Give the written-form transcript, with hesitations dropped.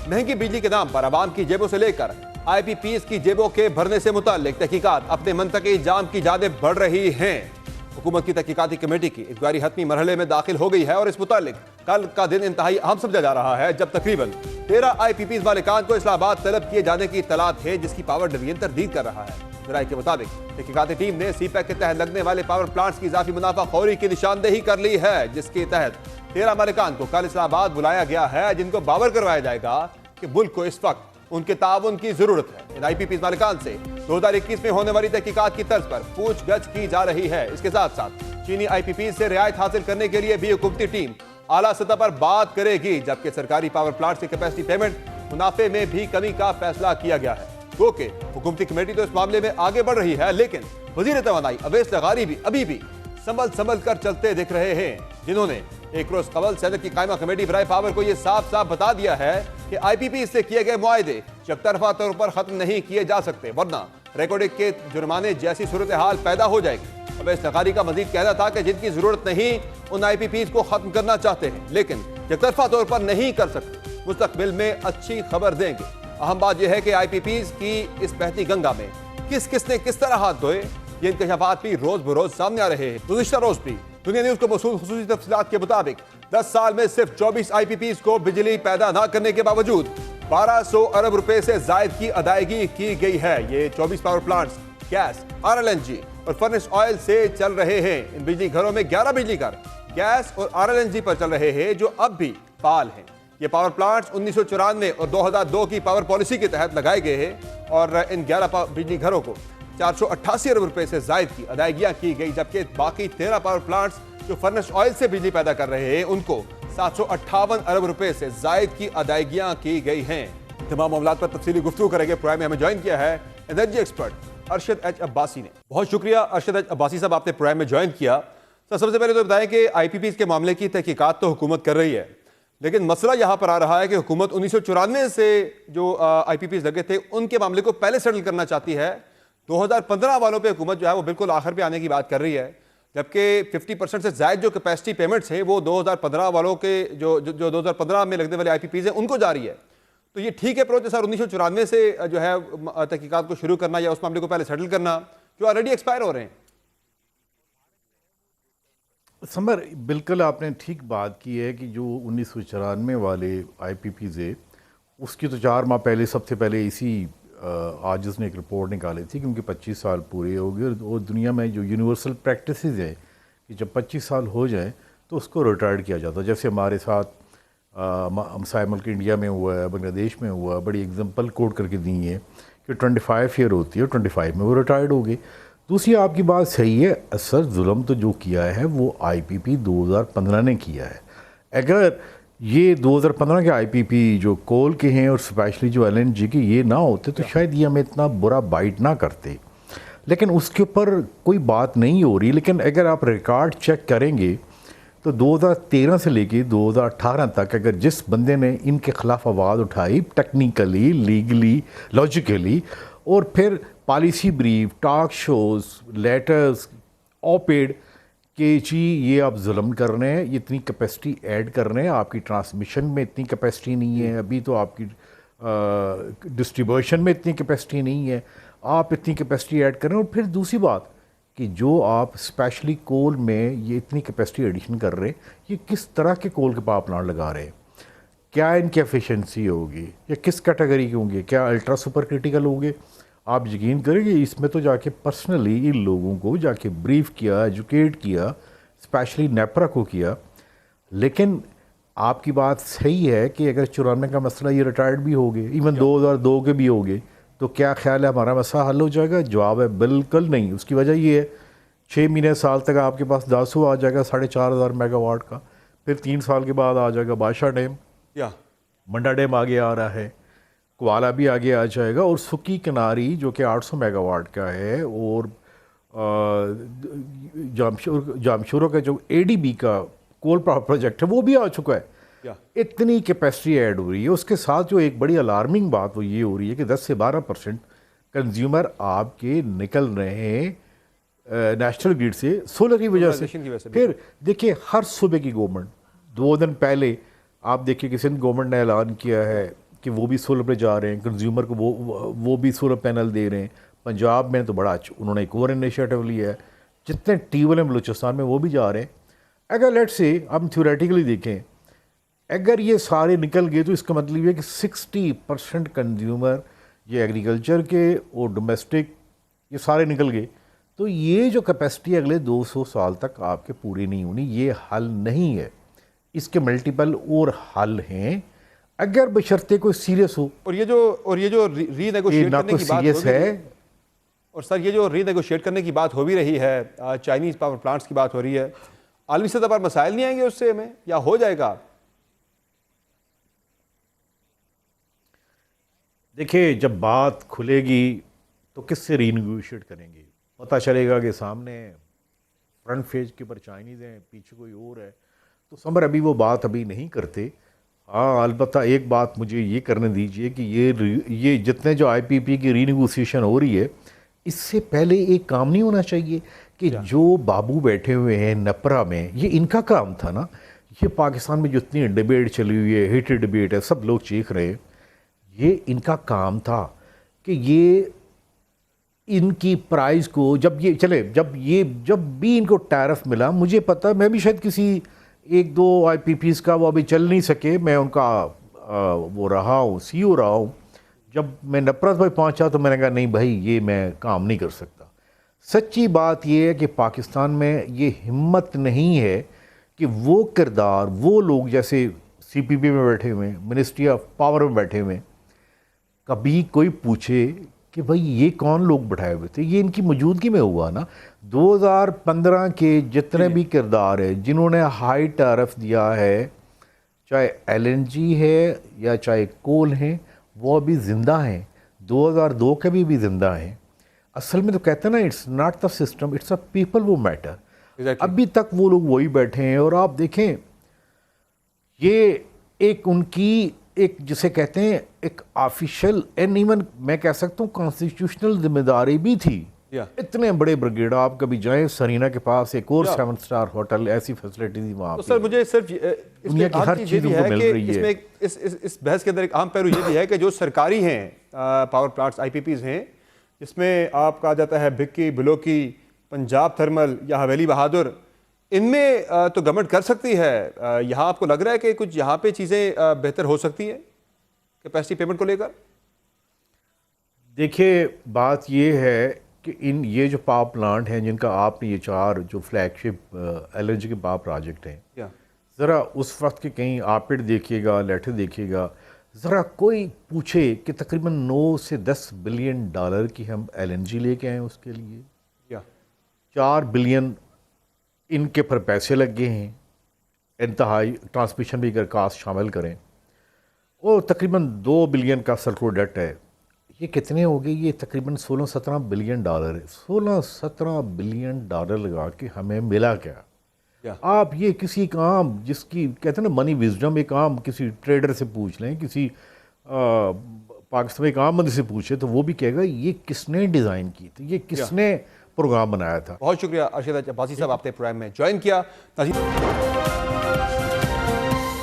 مہنگی بجلی کے نام پر عوام کی جیبوں سے لے کر آئی پی پیز کی جیبوں کے بھرنے سے متعلق تحقیقات اپنے منطقی جام کی جانب بڑھ رہی ہیں۔ حکومت کی تحقیقاتی کمیٹی کی انکوائری حتمی مرحلے میں داخل ہو گئی ہے اور اس متعلق کل کا دن انتہائی اہم سمجھا جا رہا ہے، جب تقریباً 13 آئی پی پیز مالکان کو اسلام آباد طلب کیے جانے کی اطلاعات ہے، جس کی پاور ڈویژن تردید کر رہا ہے۔ ذرائع کے مطابق تحقیقاتی ٹیم نے سی پیک کے تحت لگنے والے پاور پلانٹس کی اضافی منافع خوری کی نشاندہی کر لی ہے، جس کے تحت 13 مالکان کو کل اسلام آباد بلایا گیا ہے، جن کو باور کروایا جائے گا کہ ملک کو اس وقت ان کے تعاون کی ضرورت ہے۔ ان آئی پی پیز مالکان سے 2021 میں ہونے والی تحقیقات کی طرز پر پوچھ گچھ کی جا رہی ہے۔ اس کے ساتھ ساتھ چینی آئی پی پیز سے رعایت حاصل کرنے کے لیے بھی حکومتی ٹیم اعلیٰ سطح پر بات کرے گی، جبکہ سرکاری پاور پلانٹس کی کیپیسٹی پیمنٹ منافع میں بھی کمی کا فیصلہ کیا گیا ہے۔ گو کہ حکومتی کمیٹی تو اس معاملے میں آگے بڑھ رہی ہے، لیکن وزیر توانائی اویس لغاری بھی ابھی بھی سنبھل کر چلتے دکھ رہے ہیں، جنہوں نے ایک روز قبل صدر کی قائمہ کمیٹی برائے پاور کو یہ صاف بتا دیا ہے کہ آئی پی پی سے کیے گئے معاہدے یک طرفہ طور پر ختم نہیں کیے جا سکتے، ورنہ ریکارڈنگ کے جرمانے جیسی صورتحال پیدا ہو جائے گی۔ اویس لغاری کا مزید کہنا تھا کہ جن کی ضرورت نہیں ان آئی پی پیز کو ختم کرنا چاہتے ہیں، لیکن یک طرفہ طور پر نہیں کر سکتے، مستقبل میں اچھی خبر دیں گے۔ اہم بات یہ ہے کہ آئی پی پیز کی اس بہتی گنگا میں کس نے کس طرح ہاتھ دھوئے، یہ انکشافات بھی روز بروز سامنے آ رہے ہیں۔ گزشتہ روز بھی دنیا نیوز کو موصول خصوصی تفصیلات کے مطابق 10 سال میں صرف 24 آئی پی پیز کو بجلی پیدا نہ کرنے کے باوجود 1200 ارب روپے سے زائد کی ادائیگی کی گئی ہے۔ یہ 24 پاور پلانٹس گیس، RLNG اور فرنس آئل سے چل رہے ہیں۔ ان بجلی گھروں میں 11 بجلی گھر گیس اور RLNG پر چل رہے ہیں، جو اب بھی فعال ہیں۔ یہ پاور پلانٹس 1994 اور 2002 کی پاور پالیسی کے تحت لگائے گئے ہیں، اور ان 11 بجلی گھروں کو 488 ارب روپے سے زائد کی ادائیگیاں کی گئی، جبکہ باقی 13 پاور پلانٹس جو فرنس آئل سے بجلی پیدا کر رہے ہیں، ان کو 758 ارب روپے سے زائد کی ادائیگیاں کی گئی ہیں۔ تمام معاملات پر تفصیلی گفتگو کریں گے۔ پروگرام میں ہمیں جوائن کیا ہے energy expert Arshad H Abbasi نے۔ بہت شکریہ ارشد ایچ عباسی صاحب، آپ نے پروگرام میں جوائن کیا۔ سب سے پہلے تو بتائیں کہ آئی پی پیز کے معاملے کی تحقیقات تو حکومت کر رہی ہے، لیکن مسئلہ یہاں پر آ رہا ہے کہ حکومت 1994 سے جو آئی پی پیز لگے تھے ان کے معاملے کو پہلے سیٹل کرنا چاہتی ہے۔ 2015 والوں پہ حکومت جو ہے وہ بالکل آخر پہ آنے کی بات کر رہی ہے، جبکہ 50% سے زائد جو کیپیسٹی پیمنٹس ہیں وہ 2015 والوں کے جو 2015 میں لگنے والے آئی پی پیز ہیں ان کو جاری ہے۔ تو یہ ٹھیک اپروچ ہے سر 1994 سے جو ہے تحقیقات کو شروع کرنا یا اس معاملے کو پہلے سیٹل کرنا جو آلریڈی ایکسپائر ہو رہے ہیں؟ سمر، بالکل آپ نے ٹھیک بات کی ہے کہ جو 1994 والے آئی پی پیز ہے اس کی تو 4 ماہ پہلے سب سے پہلے اسی آج اس نے ایک رپورٹ نکالی تھی کہ ان کے 25 سال پورے ہو گئے، اور دنیا میں جو یونیورسل پریکٹسز ہیں کہ جب 25 سال ہو جائیں تو اس کو ریٹائرڈ کیا جاتا ہے، جیسے ہمارے ساتھ ہمسائے ملک انڈیا میں ہوا ہے، بنگلہ دیش میں ہوا ہے، بڑی اگزامپل کوٹ کر کے دی ہے کہ 25 ایئر ہوتی ہے، 25 میں وہ ریٹائرڈ ہو گئے۔ دوسری آپ کی بات صحیح ہے، اثر ظلم تو جو کیا ہے وہ آئی پی پی 2015 نے کیا ہے۔ اگر یہ 2015 کے آئی پی پی جو کول کے ہیں اور اسپیشلی جو LNG کے یہ نہ ہوتے تو شاید یہ ہمیں اتنا برا بائٹ نہ کرتے، لیکن اس کے اوپر کوئی بات نہیں ہو رہی۔ لیکن اگر آپ ریکارڈ چیک کریں گے تو 2013 سے لے کے 2018 تک اگر جس بندے نے ان کے خلاف آواز اٹھائی ٹیکنیکلی، لیگلی، لاجیکلی، اور پھر policy brief, talk shows, letters, op-ed کہ جی یہ آپ ظلم کر رہے ہیں، یہ اتنی کیپیسٹی ایڈ کر رہے ہیں، آپ کی ٹرانسمیشن میں اتنی کیپیسٹی نہیں ہے، ابھی تو آپ کی ڈسٹریبیوشن میں اتنی کیپیسٹی نہیں ہے، آپ اتنی کیپیسٹی ایڈ کر رہے ہیں۔ اور پھر دوسری بات کہ جو آپ اسپیشلی کول میں یہ اتنی کیپیسٹی ایڈیشن کر رہے ہیں، یہ کس طرح کے کول کے پاور پلانٹ لگا رہے ہیں، کیا ان کی ایفیشنسی ہوگی، یا کس کیٹیگری کے ہوں گے، کیا الٹرا سپر کرٹیکل ہوں گے؟ آپ یقین کریں گے اس میں تو جا کے پرسنلی ان لوگوں کو جا کے بریف کیا، ایجوکیٹ کیا، اسپیشلی نیپرا کو کیا۔ لیکن آپ کی بات صحیح ہے کہ اگر 94 کا مسئلہ یہ ریٹائرڈ بھی ہو گئے، ایون 2002 کے بھی ہو گئے، تو کیا خیال ہے ہمارا مسئلہ حل ہو جائے گا؟ جواب ہے بالکل نہیں۔ اس کی وجہ یہ ہے 6 مہینے سال تک آپ کے پاس داسو آ جائے گا 4,500 میگا واٹ کا، پھر 3 سال کے بعد آ جائے گا بادشاہ ڈیم، منڈا ڈیم آگے آ رہا ہے، کوالا بھی آگے آ جائے گا، اور سکی کناری جو کہ 800 میگا واٹ کا ہے، اور جامشورو کا جو ADB کا کول پاور پروجیکٹ ہے وہ بھی آ چکا ہے۔ اتنی کیپیسٹی ایڈ ہو رہی ہے۔ اس کے ساتھ جو ایک بڑی الارمنگ بات وہ یہ ہو رہی ہے کہ 10 سے 12% کنزیومر آپ کے نکل رہے ہیں نیشنل گریڈ سے سولر کی وجہ سے۔ پھر دیکھیں ہر صوبے کی گورنمنٹ 2 دن پہلے آپ دیکھیں کہ سندھ گورنمنٹ نے اعلان کیا ہے کہ وہ بھی سولر پہ جا رہے ہیں, کنزیومر کو وہ بھی سولر پینل دے رہے ہیں. پنجاب میں تو بڑا انہوں نے ایک اور انیشیٹو لیا ہے, جتنے ٹیوب ویل ہیں بلوچستان میں وہ بھی جا رہے ہیں. اگر لیٹ سے ہم تھیوریٹیکلی دیکھیں, اگر یہ سارے نکل گئے تو اس کا مطلب یہ کہ 60% کنزیومر یہ ایگریکلچر کے اور ڈومیسٹک یہ سارے نکل گئے, تو یہ جو کیپیسٹی اگلے 200 سال تک آپ کے پوری نہیں ہونی. یہ حل نہیں ہے, اس کے ملٹیپل اور حل ہیں اگر بشرطے کوئی سیریس ہو. اور یہ جو ری نیگوشیٹ کرنے کی بات سیریس ہے, اور سر یہ جو ری نیگوشیٹ کرنے کی بات ہو بھی رہی ہے, چائنیز پاور پلانٹس کی بات ہو رہی ہے, عالمی سطح پر مسائل نہیں آئیں گے اس سے ہمیں, یا ہو جائے گا؟ دیکھیں جب بات کھلے گی تو کس سے ری نیگوشیٹ کریں گے؟ پتہ چلے گا کہ سامنے فرنٹ پیج کے اوپر چائنیز ہیں, پیچھے کوئی اور ہے, تو سمر ابھی وہ بات ابھی نہیں کرتے. ہاں البتہ ایک بات مجھے یہ کرنے دیجئے کہ یہ جتنے جو آئی پی پی کی ری نیگوسیشن ہو رہی ہے, اس سے پہلے ایک کام نہیں ہونا چاہیے کہ جو بابو بیٹھے ہوئے ہیں نپرا میں, یہ ان کا کام تھا نا. یہ پاکستان میں جتنی ڈیبیٹ چلی ہوئی ہے, ہیٹڈ ڈیبیٹ ہے, سب لوگ چیخ رہے ہیں, یہ ان کا کام تھا کہ یہ ان کی پرائز کو جب بھی ان کو ٹیرف ملا, مجھے پتہ, میں بھی شاید کسی 1-2 آئی پی پیز کا وہ ابھی چل نہیں سکے, میں ان کا وہ رہا ہوں, سی او رہا ہوں. جب میں نپرت بھائی پہنچا تو میں نے کہا نہیں بھائی یہ میں کام نہیں کر سکتا. سچی بات یہ ہے کہ پاکستان میں یہ ہمت نہیں ہے کہ وہ کردار, وہ لوگ جیسے سی پی پی میں بیٹھے ہوئے ہیں, منسٹری آف پاور میں بیٹھے ہوئے ہیں, کبھی کوئی پوچھے کہ بھائی یہ کون لوگ بٹھائے ہوئے تھے؟ یہ ان کی موجودگی میں ہوا نا. 2015 کے جتنے بھی کردار ہیں جنہوں نے ہائی ٹیرف دیا ہے, چاہے ایل این جی ہے یا چاہے کول ہیں, وہ ابھی زندہ ہیں. 2002 کے بھی زندہ ہیں. اصل میں تو کہتے ہیں نا, it's not the system, it's a people who matter. ابھی تک وہ لوگ وہی بیٹھے ہیں. اور آپ دیکھیں یہ ایک ان کی ایک جسے کہتے ہیں ایک آفیشل اینڈ ایون میں کہہ سکتا ہوں کانسٹیٹیوشنل ذمہ داری بھی تھی. اتنے بڑے بریگیڈ, آپ کبھی جائیں سرینا کے پاس ایک اور 7 اسٹار ہوٹل, ایسی فیسلٹی تھی وہاں. سر مجھے صرف دنیا کی ہر چیز کو مل رہی ہے. اس بحث کے اندر ایک اہم پہلو یہ بھی ہے کہ جو سرکاری ہیں پاور پلانٹس آئی پی پیز ہیں, جس میں آپ کہا جاتا ہے بھکی, بلوکی, پنجاب تھرمل یا حویلی بہادر, ان میں تو گورنمنٹ کر سکتی ہے. یہاں آپ کو لگ رہا ہے کہ کچھ یہاں پہ چیزیں بہتر ہو سکتی ہیں کیپیسٹی پیمنٹ کو لے کر؟ دیکھیے بات یہ ہے کہ یہ جو پاور پلانٹ ہیں جن کا آپ نے یہ 4 جو فلیگ شپ ایل این جی کے پاور پروجیکٹ ہیں, ذرا اس وقت کے کہیں آپڈ دیکھیے گا, لیٹر دیکھیے گا, ذرا کوئی پوچھے کہ تقریباً 9 سے 10 بلین ڈالر کی ہم ایل این جی لے کے آئیں, اس کے لیے 4 بلین ان کے پر پیسے لگ گئے ہیں, انتہائی ٹرانسمیشن بھی اگر کاسٹ شامل کریں, اور تقریباً 2 بلین کا سرکلو ڈیٹ ہے. یہ کتنے ہو گئے؟ یہ تقریباً 16-17 بلین ڈالر ہے. 16-17 بلین ڈالر لگا کے ہمیں ملا کیا؟ آپ یہ کسی کام جس کی کہتے ہیں نا منی وزڈم, ایک کام کسی ٹریڈر سے پوچھ لیں, کسی پاکستان میں کام بندی سے پوچھے تو وہ بھی کہے گا یہ کس نے ڈیزائن کی تھی, یہ کس نے پروگرام بنایا تھا. بہت شکریہ ارشد عباسی صاحب, آپ نے پروگرام میں جوائن کیا.